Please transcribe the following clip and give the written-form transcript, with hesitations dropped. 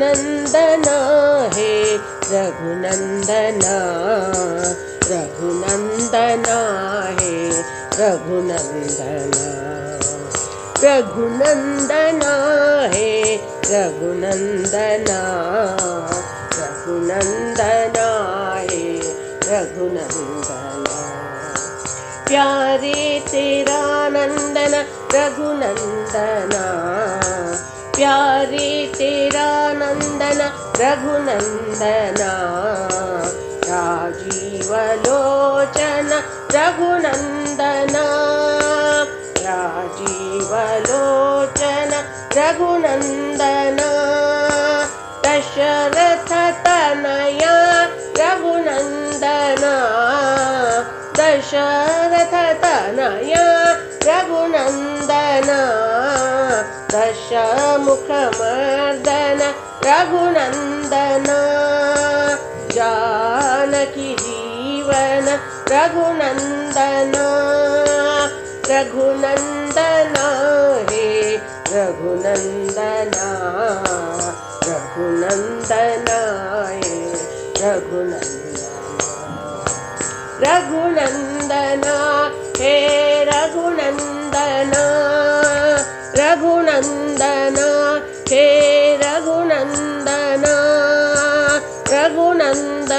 रघुनंदना हे रघुनंदना, रघुनंदना हे रघुनंदना, रघुनंदना हे रघुनंदना, रघुनंदना हे रघुनंदना। प्यारे तेरा नंदन रघुनंदना, प्यारे तेरा नंदन रघुनंदना, राजीव लोचन रघुनंदना, राजीव लोचन रघुनंदना, दशरथ तनया रघुनंदना, दशरथ तनया रघुनंदना, दशमुखमर्दन रघुनंदना, जानकी जीवन रघुनंदना, रघुनंदना हे रघुनंदना, रघुनंदना हे रघुनंदना, रघुनंदना हे रघुनंदना, रघुनंदना हे रघुनंदना, रघुनंदना